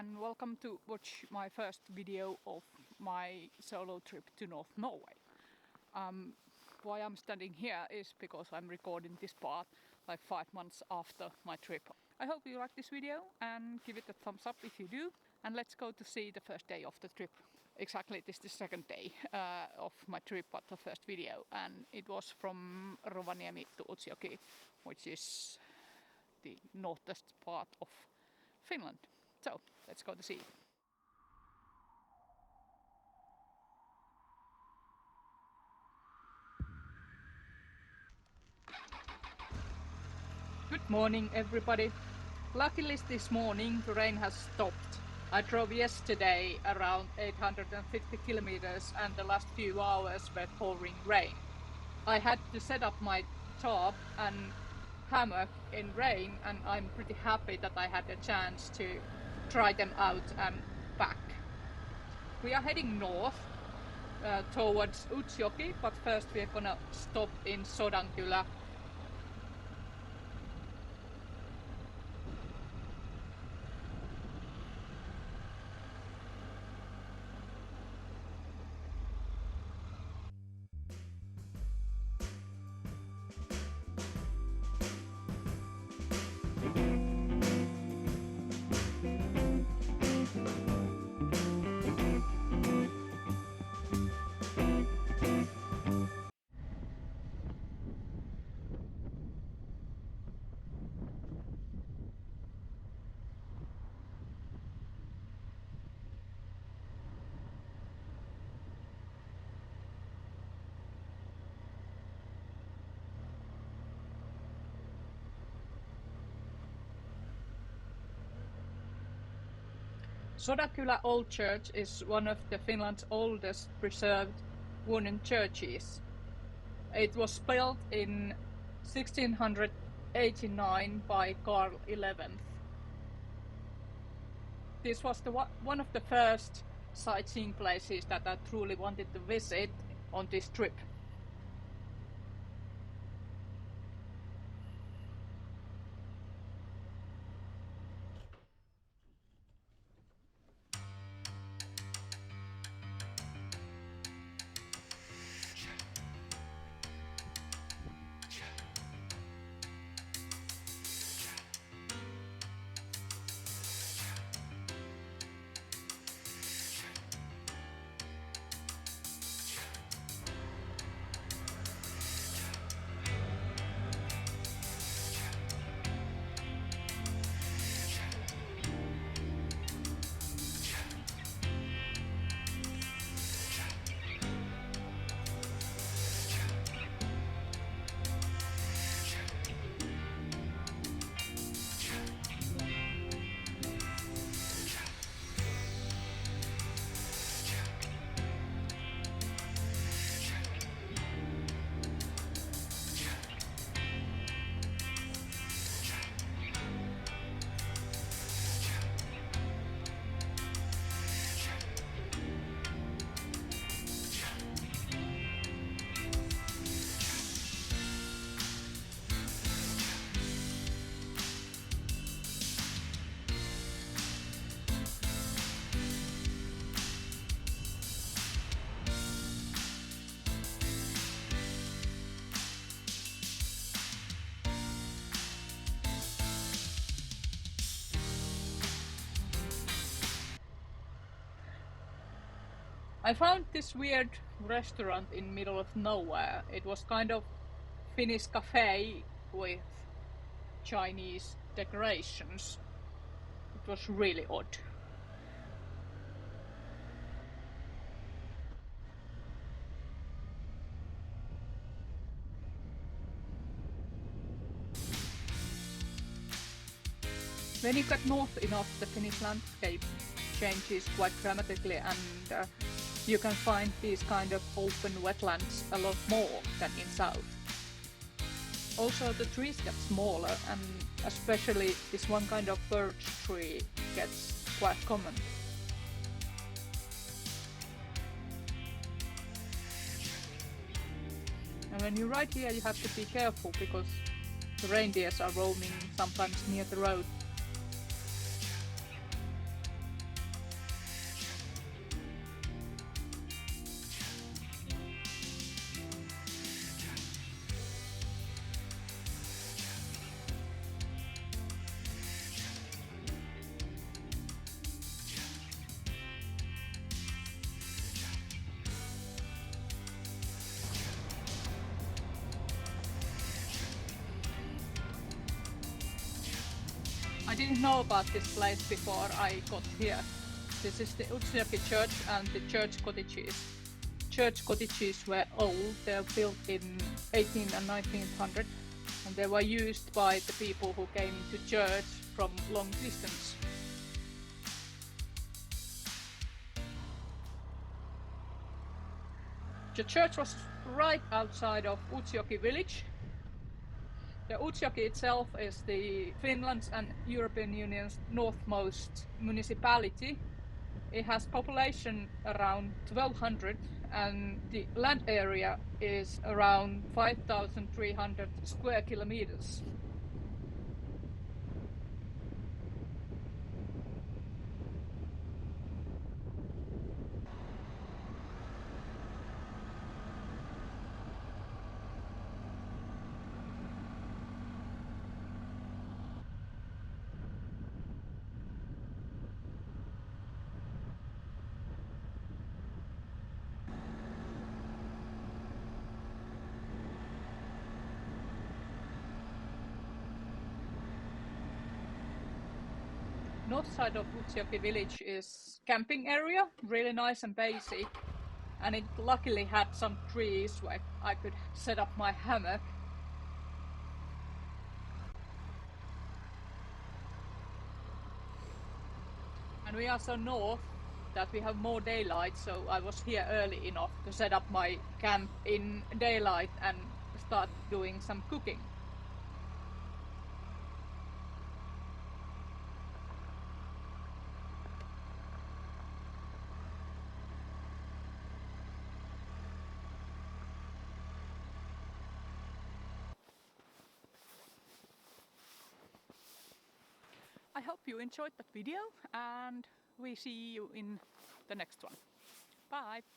and welcome to watch my first video of my solo trip to North Norway. Why I'm standing here is because I'm recording this part like 5 months after my trip. I hope you like this video and give it a thumbs up if you do, and let's go to see the first day of the trip. Exactly, this is the second day of my trip, but the first video, and it was from Rovaniemi to Utsjoki, which is the northest part of Finland. So let's go to see. Good morning everybody. Luckily this morning the rain has stopped. I drove yesterday around 850 kilometers and the last few hours were pouring rain. I had to set up my tarp and hammock in rain, and I'm pretty happy that I had a chance to try them out and back. We are heading north towards Utsjoki, but first we're gonna stop in Sodankylä. Sodankylä Old Church is one of the Finland's oldest preserved wooden churches. It was built in 1689 by Karl XI. This was one of the first sightseeing places that I truly wanted to visit on this trip. I found this weird restaurant in middle of nowhere. It was kind of Finnish cafe with Chinese decorations. It was really odd. When you get north enough, the Finnish landscape changes quite dramatically, and you can find these kind of open wetlands a lot more than in south. Also the trees get smaller, and especially this one kind of birch tree gets quite common. And when you ride here you have to be careful because the reindeers are roaming sometimes near the road. didn't know about this place before I got here. This is the Utsjoki church and the church cottages. Church cottages were old, they were built in 1800 and 1900 and they were used by the people who came to church from long distance. The church was right outside of Utsjoki village. The Utsjoki itself is the Finland's and European Union's northmost municipality. It has population around 1200 and the land area is around 5,300 square kilometers. North side of Utsjoki village is camping area, really nice and basic, and it luckily had some trees where I could set up my hammock. And we are so north that we have more daylight, so I was here early enough to set up my camp in daylight and start doing some cooking. I hope you enjoyed that video and we see you in the next one. Bye!